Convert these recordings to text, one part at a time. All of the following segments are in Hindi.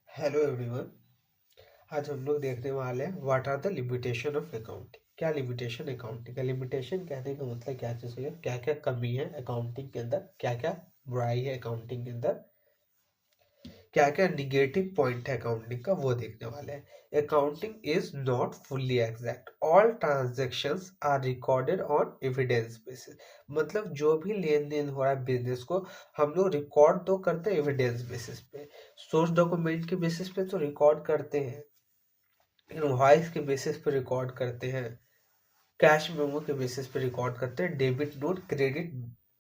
Hello everyone. आज हम लोग देखने वाले हैं what are the limitation of accounting. क्या लिमिटेशन अकाउंटिंग का? लिमिटेशन कहने का मतलब क्या चीज़ है, क्या क्या कमी है अकाउंटिंग के अंदर, क्या क्या बुराई है अकाउंटिंग के अंदर, क्या क्या निगेटिव पॉइंट है अकाउंटिंग का, वो देखने वाले हैं। Accounting is not fully exact. All transactions are recorded on evidence basis. मतलब जो भी लेन देन हो रहा है बिजनेस को, हम लोग रिकॉर्ड तो करते हैं एविडेंस बेसिस पे। सोर्स डॉक्यूमेंट के बेसिस पे तो रिकॉर्ड करते हैं, इनवॉइस के बेसिस पे रिकॉर्ड करते हैं, कैश मेमो के बेसिस पे रिकॉर्ड करते हैं, डेबिट नोट क्रेडिट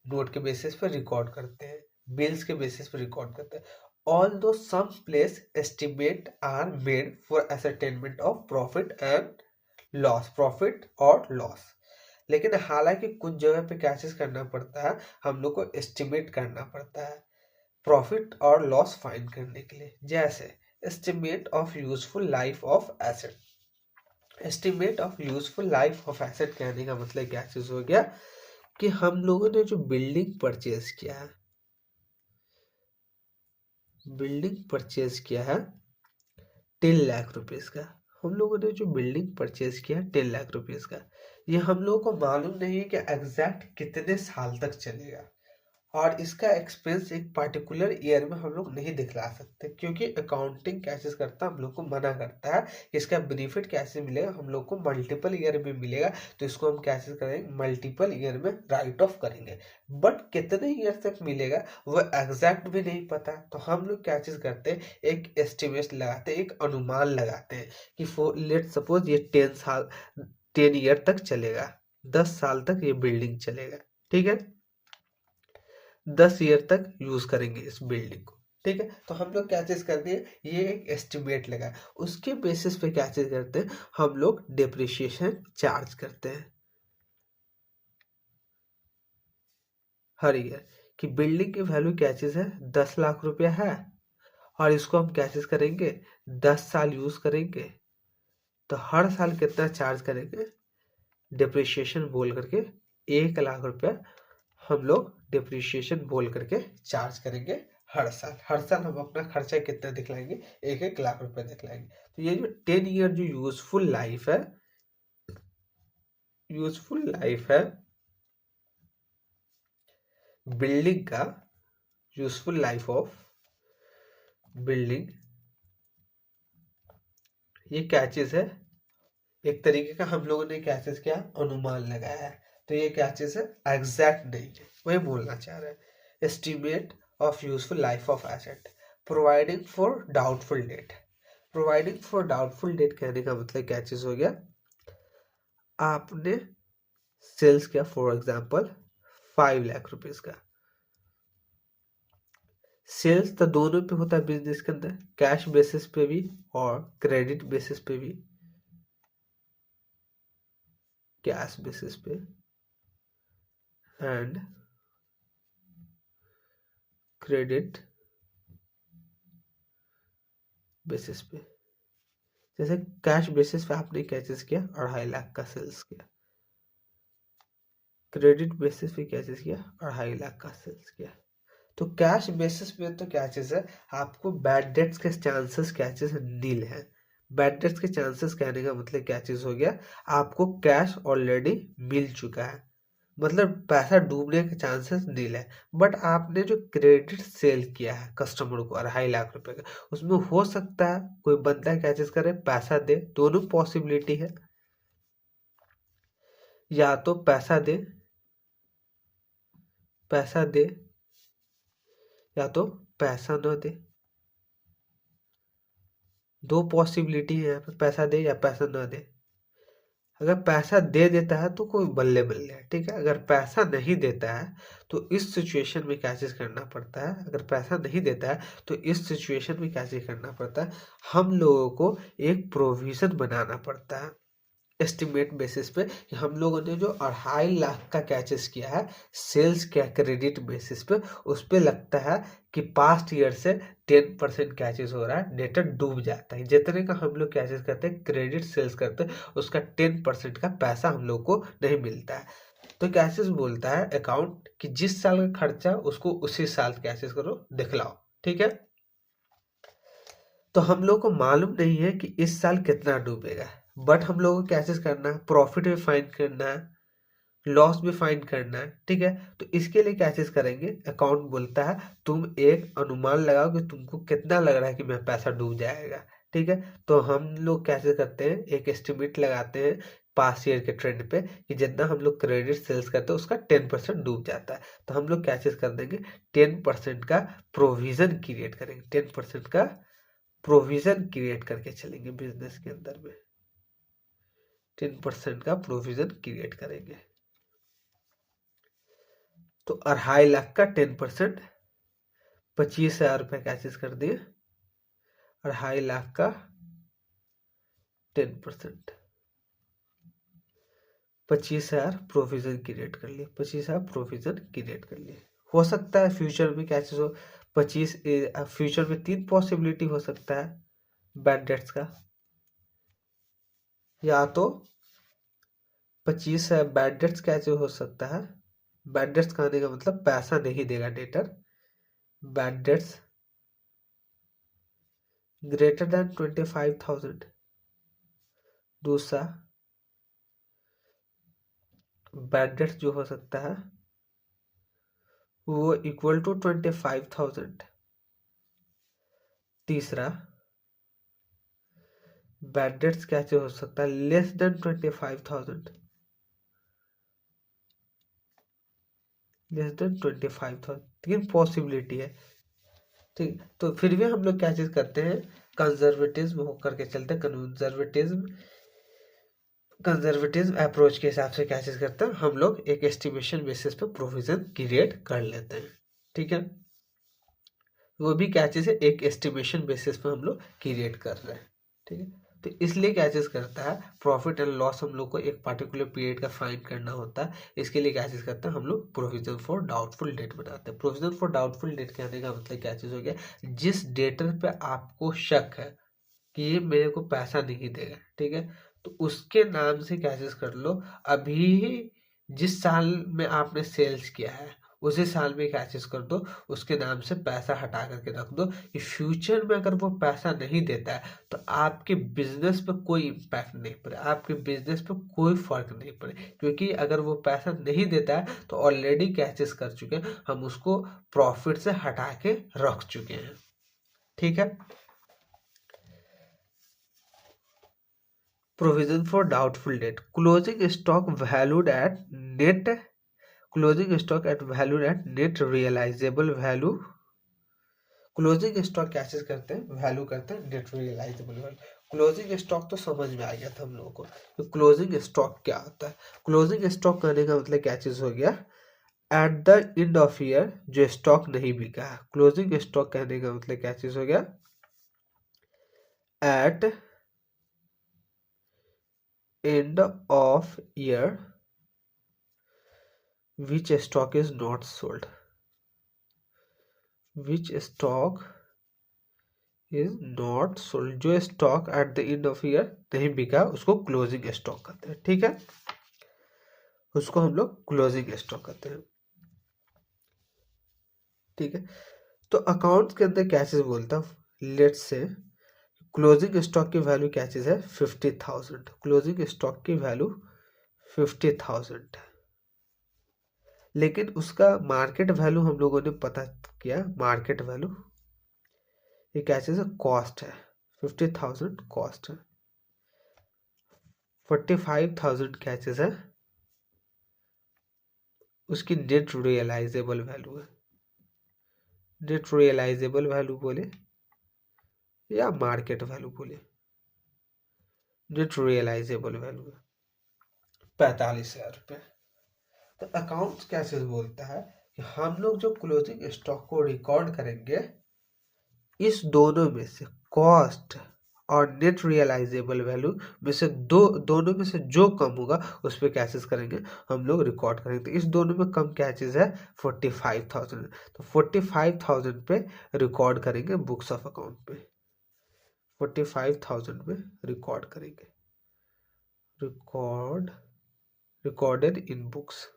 नोट के बेसिस पे रिकॉर्ड करते हैं, बिल्स के बेसिस पे रिकॉर्ड करते हैं। Although some place estimate are made for ascertainment of profit and loss, profit और लॉस। लेकिन हालांकि कुछ जगह पे क्या चीज करना पड़ता है, हम लोग को एस्टिमेट करना पड़ता है प्रॉफिट और लॉस फाइंड करने के लिए। जैसे estimate of useful life of asset. Estimate of useful life of asset कहने का मतलब क्या चीज हो गया कि हम लोगों ने जो बिल्डिंग परचेज किया है 10 लाख रुपीज का। हम लोगों ने जो बिल्डिंग परचेज किया 10 लाख रुपीज का, ये हम लोगों को मालूम नहीं है कि एग्जैक्ट कितने साल तक चलेगा, और इसका एक्सपेंस एक पर्टिकुलर ईयर में हम लोग नहीं दिखला सकते, क्योंकि अकाउंटिंग कैसे करता है, हम लोग को मना करता है कि इसका बेनिफिट कैसे मिलेगा, हम लोग को मल्टीपल ईयर में मिलेगा, तो इसको हम कैसे करेंगे, मल्टीपल ईयर में राइट ऑफ करेंगे। बट कितने ईयर तक मिलेगा वो एग्जैक्ट भी नहीं पता, तो हम लोग क्या चीज करते हैं, एक एस्टिमेट लगाते हैं, एक अनुमान लगाते हैं कि लेट सपोज ये 10 ईयर तक चलेगा, 10 साल तक ये बिल्डिंग चलेगा, ठीक है, 10 ईयर तक यूज करेंगे इस बिल्डिंग को, ठीक है। तो हम लोग क्या चीज करते हैं, ये एक एस्टिमेट लगा, उसके बेसिस पे क्या चीज करते हैं, हम लोग डेप्रिसिएशन चार्ज करते हैं हर ईयर। कि बिल्डिंग की वैल्यू क्या चीज है, 10 लाख रुपया है, और इसको हम क्या चीज करेंगे, 10 साल यूज करेंगे, तो हर साल कितना चार्ज करेंगे, डिप्रिशिएशन बोल करके 1 लाख रुपया हम लोग डिप्रिशिएशन बोल करके चार्ज करेंगे। हर साल हम अपना खर्चा कितना दिखलाएंगे, 1 1 लाख रुपया दिखलाएंगे। तो ये जो 10 ईयर जो यूजफुल लाइफ है बिल्डिंग का, यूजफुल लाइफ ऑफ बिल्डिंग, ये क्या चीज है, एक तरीके का हम लोगों ने क्या चीज किया, अनुमान लगाया है। तो ये क्या चीज है, एग्जैक्ट नहीं है, वही बोलना चाह रहे हैं। Estimate of useful life of asset, providing for doubtful debt. Providing for doubtful debt कहने का मतलब क्या चीज हो गया, आपने सेल्स किया फॉर एग्जांपल 5 लाख रुपीज का। सेल्स तो दोनों पे होता है बिजनेस के अंदर, कैश बेसिस पे भी और क्रेडिट बेसिस पे भी, कैश बेसिस पे एंड क्रेडिट बेसिस पे। जैसे कैश बेसिस पे आपने क्या चीज किया, 2.5 लाख का सेल्स किया, क्रेडिट बेसिस पे क्या चीज किया, 2.5 लाख का सेल्स किया। तो कैश बेसिस पे तो क्या चीज है, आपको बैड डेट्स के चांसेस क्या चीज है, नील है। बैड डेट्स के चांसेस कहने का मतलब क्या चीज हो गया, आपको कैश ऑलरेडी मिल चुका है, मतलब पैसा डूबने के चांसेस नील है। बट आपने जो क्रेडिट सेल किया है कस्टमर को 2.5 लाख रुपए का, उसमें हो सकता है कोई बंदा क्या चीज करे, पैसा दे, दोनों पॉसिबिलिटी है, या तो पैसा दे या तो पैसा न दे, दो पॉसिबिलिटी है यहाँ पे, पैसा दे या पैसा न दे। अगर पैसा दे देता है तो कोई बल्ले बल्ले है, ठीक है। अगर पैसा नहीं देता है तो इस सिचुएशन में क्या चीज करना पड़ता है, अगर पैसा नहीं देता है तो इस सिचुएशन में क्या चीज करना पड़ता है, हम लोगों को एक प्रोविजन बनाना पड़ता है एस्टिमेट बेसिस पे, कि हम लोगों ने जो 2.5 लाख का कैचेस किया है सेल्स क्या क्रेडिट बेसिस पे, उस पे लगता है कि पास्ट ईयर से 10% कैचेस हो रहा है, डेटा डूब जाता है। जितने का हम लोग कैचेस करते हैं क्रेडिट सेल्स करते हैं, उसका 10% का पैसा हम लोग को नहीं मिलता है। तो कैचेस बोलता है अकाउंट कि जिस साल का खर्चा उसको उसी साल कैचेस करो दिखलाओ, ठीक है। तो हम लोग को मालूम नहीं है कि इस साल कितना डूबेगा, बट हम लोगों को क्या चीज करना है, प्रॉफिट भी फाइंड करना है, लॉस भी फाइंड करना है, ठीक है। तो इसके लिए क्या चीज करेंगे, अकाउंट बोलता है तुम एक अनुमान लगाओ कि तुमको कितना लग रहा है कि मेरा पैसा डूब जाएगा, ठीक है। तो हम लोग क्या चीज करते हैं, एक एस्टिमेट लगाते हैं पास्ट ईयर के ट्रेंड पे कि जितना हम लोग क्रेडिट सेल्स करते हैं उसका 10% डूब जाता है। तो हम लोग क्या चीज कर देंगे, 10% का प्रोविजन क्रिएट करेंगे, 10% का प्रोविजन क्रिएट करके चलेंगे बिजनेस के अंदर में, 10% का प्रोविजन क्रिएट करेंगे। तो 2.5 लाख का 10%, 25,000 रुपये क्या चीज कर दिए, 2.5 लाख का 10%, 25,000 प्रोविजन क्रिएट कर लिए, 25,000 प्रोविजन क्रिएट कर लिए। हो सकता है फ्यूचर में क्या चीज हो, 25 फ्यूचर में 3 पॉसिबिलिटी हो सकता है बैड डेट्स का, या तो 25 बैड डेट्स क्या चीज हो सकता है, बैड डेट्स कहने का मतलब पैसा नहीं देगा debtor, bad debts greater than 25,000। दूसरा बैड डेट्स जो हो सकता है वो इक्वल टू 25,000। तीसरा बैड डेट्स क्या हो सकता है, less than 25,000, less than 25,000, 3 possibility है, ठीक। तो फिर भी हम लोग क्या चीज करते हैं, कंजर्वेटिज्म होकर के चलते हैं, कंजर्वेटिज्म अप्रोच के हिसाब से क्या चीज करते हैं, हम लोग एक एस्टिमेशन बेसिस पे प्रोविजन क्रिएट कर लेते हैं, ठीक है। वो भी क्या चीज है, एक एस्टिमेशन बेसिस पे हम लोग क्रिएट कर रहे हैं, ठीक है। तो इसलिए क्या चीज करता है, प्रॉफिट एंड लॉस हम लोग को एक पर्टिकुलर पीरियड का फाइंड करना होता है। इसके लिए क्या चीज करते हैं, हम लोग प्रोविजन फॉर डाउटफुल डेट बनाते हैं। प्रोविजन फॉर डाउटफुल डेट कहने का मतलब क्या चीज हो गया, जिस डेटर पे आपको शक है कि ये मेरे को पैसा नहीं देगा, ठीक है, तो उसके नाम से क्या चीज कर लो, अभी जिस साल में आपने सेल्स किया है उसी साल में क्या चीज कर दो, उसके नाम से पैसा हटा करके रख दो कि फ्यूचर में अगर वो पैसा नहीं देता है तो आपके बिजनेस पे कोई इम्पैक्ट नहीं पड़े, आपके बिजनेस पे कोई फर्क नहीं पड़े, क्योंकि अगर वो पैसा नहीं देता है तो ऑलरेडी क्या चीज कर चुके हैं, हम उसको प्रॉफिट से हटा के रख चुके हैं, ठीक है। Provision for doubtful debt. Closing stock valued at net. Closing stock at valued at net realizable value. Closing stock क्या चीज करते हैं, वैल्यू करते हैं net realizable value. Closing stock तो समझ में आ गया था हम लोगों को, तो क्लोजिंग स्टॉक क्या होता है। क्लोजिंग स्टॉक करने का मतलब क्या चीज हो गया, at the end of year जो स्टॉक नहीं बिका है। क्लोजिंग स्टॉक कहने का मतलब क्या चीज हो गया, eight end of year which stock is not sold, which stock is not sold, जो stock at the end of year नहीं बिका उसको क्लोजिंग स्टॉक कहते हैं, ठीक है, उसको हम लोग क्लोजिंग स्टॉक कहते हैं, ठीक है। तो अकाउंट्स के अंदर क्या चीज बोलता है, लेट्स से क्लोजिंग स्टॉक की वैल्यू क्या चीज है, 50,000। क्लोजिंग स्टॉक की वैल्यू 50,000, लेकिन उसका मार्केट वैल्यू हम लोगों ने पता किया, मार्केट वैल्यू ये क्या चीज है, कॉस्ट है, 50,000 कॉस्ट है, 45,000 क्या चीज है, उसकी नेट रियलाइजेबल वैल्यू है। नेट रियलाइजेबल वैल्यू बोले या मार्केट वैल्यू बोले, नेट रियलाइजेबल वैल्यू है 45,000 रुपये। तो अकाउंट्स क्या चीज बोलता है कि हम लोग जो क्लोजिंग स्टॉक को रिकॉर्ड करेंगे, इस दोनों में से कॉस्ट और नेट रियलाइजेबल वैल्यू में से दोनों में से जो कम होगा उस पर क्या चीज करेंगे, हम लोग रिकॉर्ड करेंगे। तो इस दोनों में कम क्या चीज है, 45,000, तो 45,000 पे रिकॉर्ड करेंगे बुक्स ऑफ अकाउंट पे, 45,000 पे रिकॉर्ड करेंगे, recorded in books,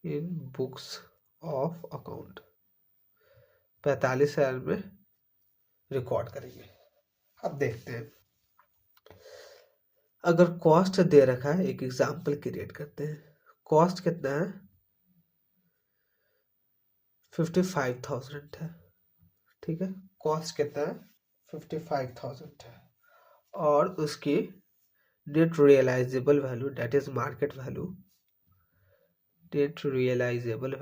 in books of account. 45,000 में रिकॉर्ड करेंगे। अब देखते हैं, अगर कॉस्ट दे रखा है, एक एग्जांपल क्रिएट करते हैं। कॉस्ट कितना है, 55,000 है। ठीक है, कॉस्ट कितना है, 55,000 है। और उसकी net realizable value, that is market value, net realizable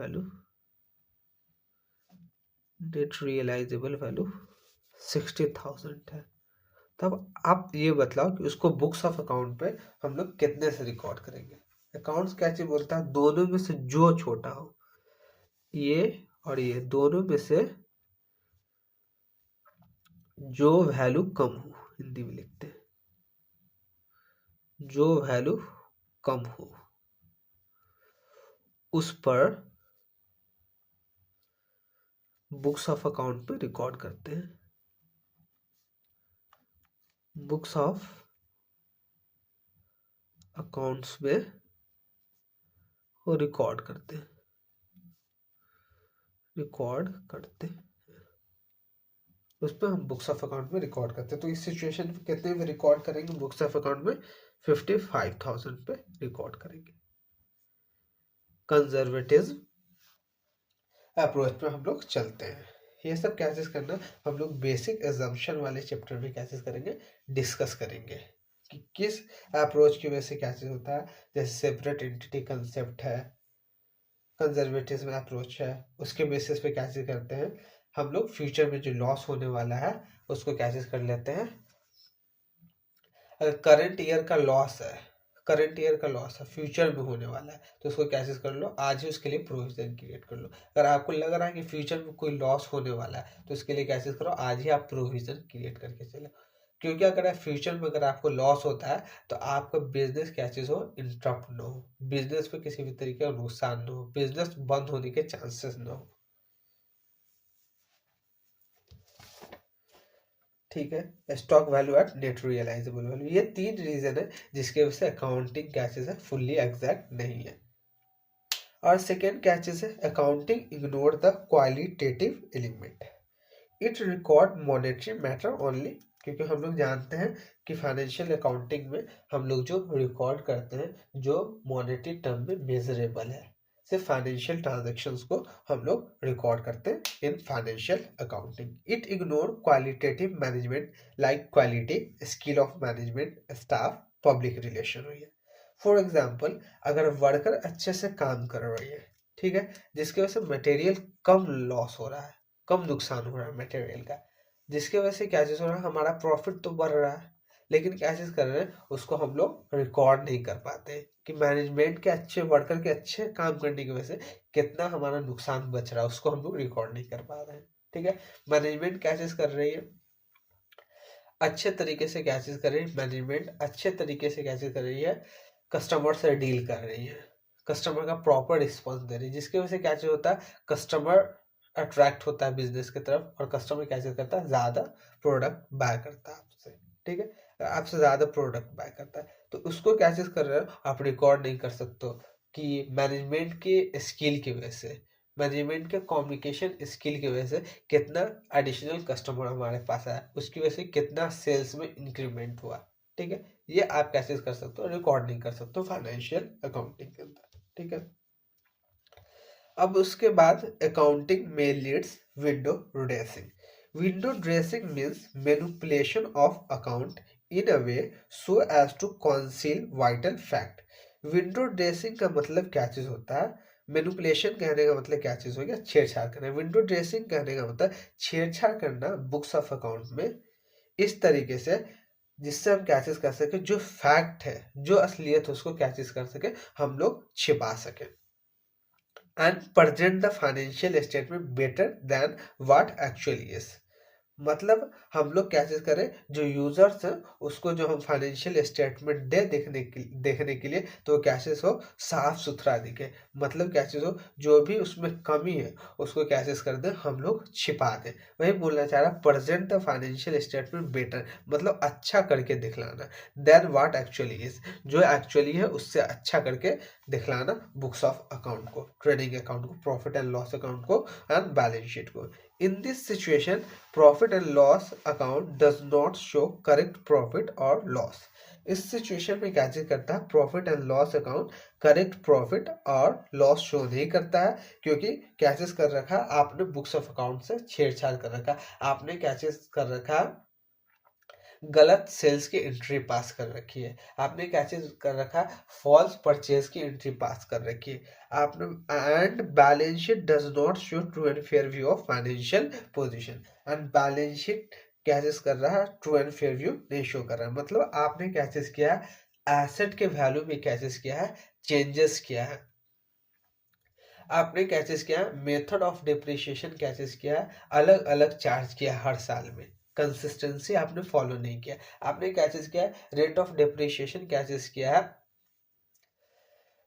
value 60,000 है। तब आप ये बतलाओ कि उसको बुक्स ऑफ अकाउंट पे हम लोग कितने से रिकॉर्ड करेंगे। अकाउंट्स क्या चीज बोलता है, दोनों में से जो छोटा हो, ये और ये दोनों में से जो वैल्यू कम हो, हिंदी में लिखते हैं, जो वैल्यू कम हो उस पर बुक्स ऑफ अकाउंट पे रिकॉर्ड करते हैं। बुक्स ऑफ अकाउंट्स में वो रिकॉर्ड करते हैं, उस पर हम बुक्स ऑफ अकाउंट में रिकॉर्ड करते हैं। तो इस सिचुएशन में कितने में रिकॉर्ड करेंगे, बुक्स ऑफ अकाउंट में 55,000 पे रिकॉर्ड करेंगे। कंजर्वेटिव अप्रोच पे हम लोग चलते हैं। ये सब क्या चीज करना, हम लोग बेसिक एजम्पशन वाले चैप्टर में क्या चीज करेंगे, डिस्कस करेंगे कि किस अप्रोच की वजह से क्या चीज होता है। जैसे सेपरेट एंटिटी कंसेप्ट है, कंजर्वेटिव अप्रोच है, उसके बेसिस पे क्या चीज करते हैं हम लोग, फ्यूचर में जो लॉस होने वाला है उसको क्या चीज कर लेते हैं। अगर करंट ईयर का लॉस है, फ्यूचर में होने वाला है, तो उसको क्या चीज कर लो, आज ही उसके लिए प्रोविजन क्रिएट कर लो। अगर आपको लग रहा है कि फ्यूचर में कोई लॉस होने वाला है, तो उसके लिए क्या चीज करो, आज ही आप प्रोविजन क्रिएट करके चलो। क्योंकि अगर फ्यूचर में अगर आपको लॉस होता है तो आपका बिजनेस क्या चीज हो, इंटरप्ट ना हो, बिजनेस पे किसी भी तरीके का नुकसान ना हो, बिजनेस बंद होने के चांसेस ना हो। ठीक है, stock value at net realizable value, ये 3 रीजन है जिसके वजह से अकाउंटिंग क्या चीज है, फुल्ली एग्जैक्ट नहीं है। और सेकेंड क्या चीज है, accounting ignore the qualitative element, it record monetary matter only. क्योंकि हम लोग जानते हैं कि फाइनेंशियल अकाउंटिंग में हम लोग जो रिकॉर्ड करते हैं, जो मॉनेटरी टर्म में मेजरेबल है, सिर्फ फाइनेंशियल ट्रांजैक्शंस को हम लोग रिकॉर्ड करते हैं in financial accounting. It ignore qualitative management like quality, skill of management, staff, public relation हुई है। फॉर एग्जाम्पल, अगर वर्कर अच्छे से काम कर रही है, ठीक है, जिसकी वजह से मटेरियल कम लॉस हो रहा है, कम नुकसान हो रहा है मटेरियल का, जिसकी वजह से क्या चीज हो रहा है, हमारा प्रॉफिट तो बढ़ रहा है, लेकिन क्या चीज कर रहे हैं, उसको हम लोग रिकॉर्ड नहीं कर पाते कि मैनेजमेंट के अच्छे, वर्कर के अच्छे काम करने की वजह से कितना हमारा नुकसान बच रहा है, उसको हम लोग रिकॉर्ड नहीं कर पा रहे हैं। ठीक है, मैनेजमेंट क्या चीज कर रही है, अच्छे तरीके से क्या चीज कर रही है, मैनेजमेंट अच्छे तरीके से क्या चीज कर रही है, कस्टमर से डील कर रही है, कस्टमर का प्रॉपर रिस्पॉन्स दे रही है, जिसकी वजह से क्या चीज होता है, कस्टमर अट्रैक्ट होता है बिजनेस की तरफ, और कस्टमर क्या चीज करता है, ज्यादा प्रोडक्ट बाय करता है आपसे। ठीक है, आपसे ज्यादा प्रोडक्ट बाय करता है, तो उसको क्या चीज कर रहे हो, आप रिकॉर्ड नहीं कर सकते हो कि मैनेजमेंट के स्किल की वजह से, मैनेजमेंट के कम्युनिकेशन स्किल की वजह से कितना एडिशनल कस्टमर हमारे पास आया, उसकी वजह से कितना सेल्स में इंक्रीमेंट हुआ। ठीक है, ये आप कैसे कर सकते हो, रिकॉर्ड नहीं कर सकते हो फाइनेंशियल अकाउंटिंग के अंदर। ठीक है, अब उसके बाद अकाउंटिंग में leads window dressing. Window dressing means manipulation of account in a way so as to conceal vital fact. Window dressing का मतलब क्या चीज होता है, मैनिपुलेशन कहने का मतलब क्या चीज हो गया, छेड़छाड़ करना। विंडो ड्रेसिंग कहने का मतलब छेड़छाड़ करना बुक्स ऑफ अकाउंट में इस तरीके से जिससे हम क्या चीज कर सके, जो फैक्ट है, जो असलियत है, उसको क्या चीज कर सके, हम लोग छिपा सके, and present the financial statement better than what actually is। मतलब हम लोग क्या चीज करें, जो यूजर्स हैं उसको जो हम फाइनेंशियल स्टेटमेंट दे देखने के लिए, तो क्या चीज हो, साफ सुथरा दिखे। मतलब क्या चीज हो, जो भी उसमें कमी है उसको क्या चीज कर दें, हम लोग छिपा दें। वही बोलना चाह रहा, present the financial statement better, मतलब अच्छा करके दिखलाना, देन व्हाट एक्चुअली इज, जो एक्चुअली है उससे अच्छा करके दिखलाना बुक्स ऑफ अकाउंट को, ट्रेडिंग अकाउंट को, प्रॉफिट एंड लॉस अकाउंट को, एंड बैलेंस शीट को। In this situation profit and loss account does not show correct profit और लॉस। इस सिचुएशन में क्या चीज करता है, profit and loss account correct profit और लॉस शो नहीं करता है, क्योंकि क्या चीज कर रखा, आपने बुक्स ऑफ अकाउंट से छेड़छाड़ कर रखा, आपने क्या चीज कर रखा, गलत सेल्स की एंट्री पास कर रखी है, आपने क्या चीज कर रखा, फॉल्स परचेज की एंट्री पास कर रखी है आपने। And balance sheet does not show true and fair view of financial position. And balance sheet क्या चीज कर रहा है, ट्रू एंड फेयर व्यू नहीं शो कर रहा है। मतलब आपने क्या चीज किया है, एसेट के वैल्यू में क्या चीज किया है, चेंजेस किया है। आपने क्या चीज किया, मेथड ऑफ डिप्रिशिएशन क्या चीज किया है, अलग अलग चार्ज किया हर साल में, कंसिस्टेंसी आपने फॉलो नहीं किया। आपने क्या चीज किया, रेट ऑफ डिप्रिशिएशन क्या चीज किया है,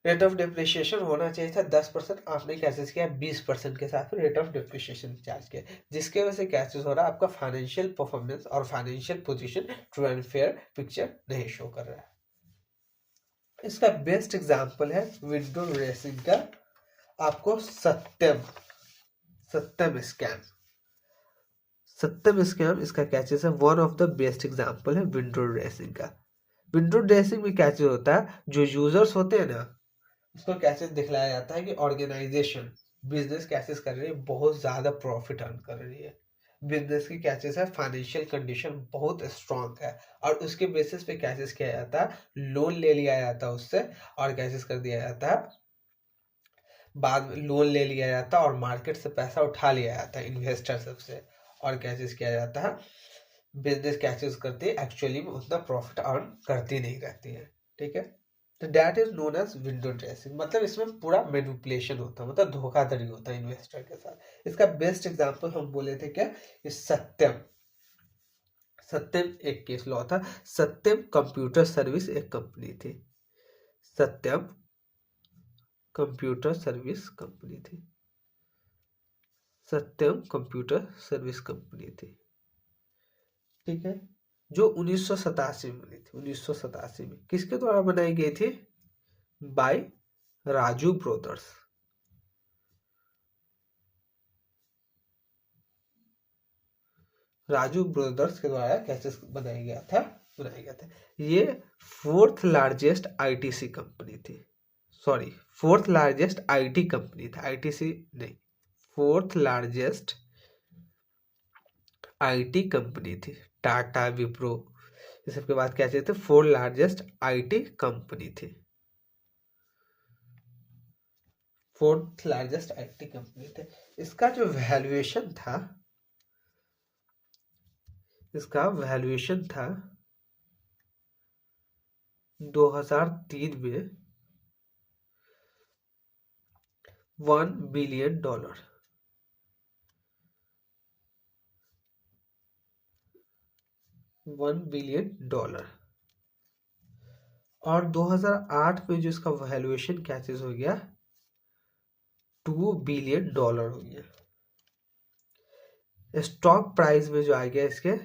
रेट ऑफ डिप्रिशिएशन होना चाहिए था 10%, आपने क्या चीज किया 20% के साथ रेट ऑफ डिप्रिशिएशन चार्ज किया, जिसके वजह से क्या चीज हो रहा है, आपका फाइनेंशियल परफॉर्मेंस और financial position true and fair picture नहीं शो कर रहा है। इसका बेस्ट एग्जांपल है विंडो ड्रेसिंग का, आपको सत्यम स्कैम, सत्यम स्कैम इसका क्या चीज है, one of the best example है विंडो ड्रेसिंग का। विंडो ड्रेसिंग में क्या चीज होता है, जो यूजर्स होते हैं ना, उसको क्या चीज दिखलाया जाता है कि ऑर्गेनाइजेशन बिजनेस क्या चीज कर रही है, बहुत ज्यादा प्रॉफिट अर्न कर रही है, बिजनेस की क्या चीज है, फाइनेंशियल कंडीशन बहुत स्ट्रांग है, और उसके बेसिस पे क्या चीज किया जाता है, लोन ले लिया जाता है उससे, और क्या चीज कर दिया जाता है, बाद में लोन ले लिया जाता है और मार्केट से पैसा उठा लिया जाता है इन्वेस्टर सबसे, और क्या चीज किया जाता है, बिजनेस क्या चीज करती है, एक्चुअली में उतना प्रॉफिट अर्न करती नहीं रहती है। ठीक है, तो that is known as window dressing. मतलब इसमें पूरा मैनिपुलेशन होता है, मतलब धोखाधड़ी होता है इन्वेस्टर के साथ। इसका बेस्ट एग्जांपल हम बोले थे क्या, इस सत्यम, सत्यम एक केस लॉ था। सत्यम कंप्यूटर सर्विस एक कंपनी थी, सत्यम कंप्यूटर सर्विस कंपनी थी, सत्यम कंप्यूटर सर्विस कंपनी थी। ठीक है, जो 1987 में बनी थी, 1987 में किसके द्वारा बनाई गई थी, by Raju brothers. Raju brothers के द्वारा कैसे बनाया गया था, ये फोर्थ लार्जेस्ट आईटीसी कंपनी थी, sorry fourth largest IT company था, आईटीसी नहीं, फोर्थ लार्जेस्ट आईटी कंपनी थी। टाटा, विप्रो, ये सब के बाद क्या चाहिए थे, फोर्थ लार्जेस्ट आईटी कंपनी थी, फोर्थ लार्जेस्ट आईटी कंपनी थे। इसका जो वैल्यूएशन था, इसका वैल्यूएशन था 2003 में $1 बिलियन, 1 बिलियन। और 2008 में जो इसका वैल्यूएशन क्या चीज हो गया, $2 बिलियन हो गया। स्टॉक प्राइस में जो आ गया इसके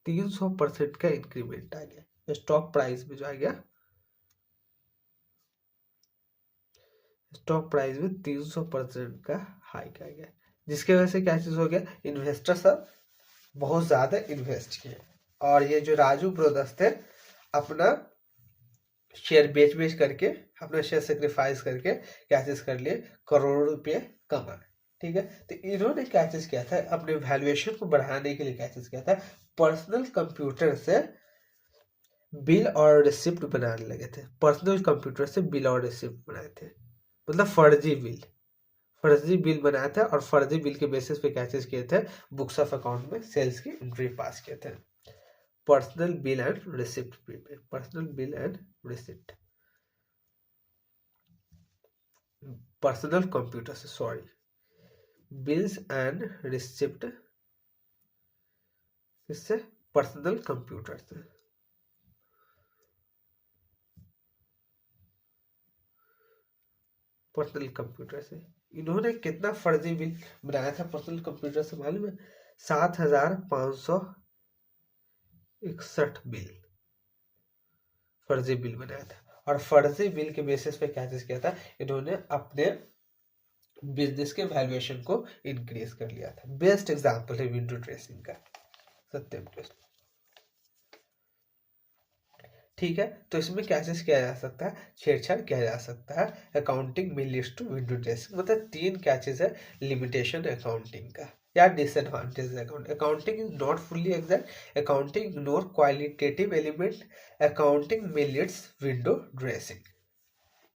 300% का इंक्रीमेंट आ गया, स्टॉक प्राइस में जो आ गया, स्टॉक प्राइस में 300% का हाइक आ गया, जिसके वजह से क्या चीज हो गया, इन्वेस्टर सब बहुत ज्यादा इन्वेस्ट किए, और ये जो राजू ब्रदर्स थे अपना शेयर बेच बेच करके, अपना शेयर सेक्रीफाइस करके क्या चीज कर लिए, करोड़ों रुपये कमाए। ठीक है, तो इन्होंने क्या चीज किया था, अपने वैल्यूएशन को बढ़ाने के लिए क्या चीज किया था, पर्सनल कंप्यूटर से बिल और रिसिप्ट बनाने लगे थे, पर्सनल कंप्यूटर से बिल और रिसिप्ट बनाए थे, मतलब फर्जी बिल बनाए थे, और फर्जी बिल के बेसिस पे क्या चीज किए थे, बुक्स ऑफ अकाउंट में सेल्स की एंट्री पास किए थे। Personal bill and receipt, personal bill and receipt, personal computer से, सॉरी, बिल्स एंड रिसिप्ट इससे, पर्सनल कंप्यूटर से। पर्सनल कंप्यूटर से इन्होंने कितना फर्जी बिल बनाया था पर्सनल कंप्यूटर से, मालूम है, 7,561 बिल फर्जी बिल बनाया था। और फर्जी बिल के बेसिस पे क्या चीज किया था, इन्होंने अपने बिजनेस के वैल्यूएशन को इंक्रीज कर लिया था। बेस्ट एग्जांपल है विंडो ड्रेसिंग का, सत्यम ट्रस्ट। ठीक है, तो इसमें क्या चीज किया जा सकता है, छेड़छाड़ किया जा सकता है। अकाउंटिंग में लीड्स टू विंडो ड्रेसिंग, मतलब तीन क्या चीज है लिमिटेशन अकाउंटिंग का या disadvantage account. Accounting is not fully exact, accounting ignore qualitative element, accounting में लीड्स विंडो ड्रेसिंग।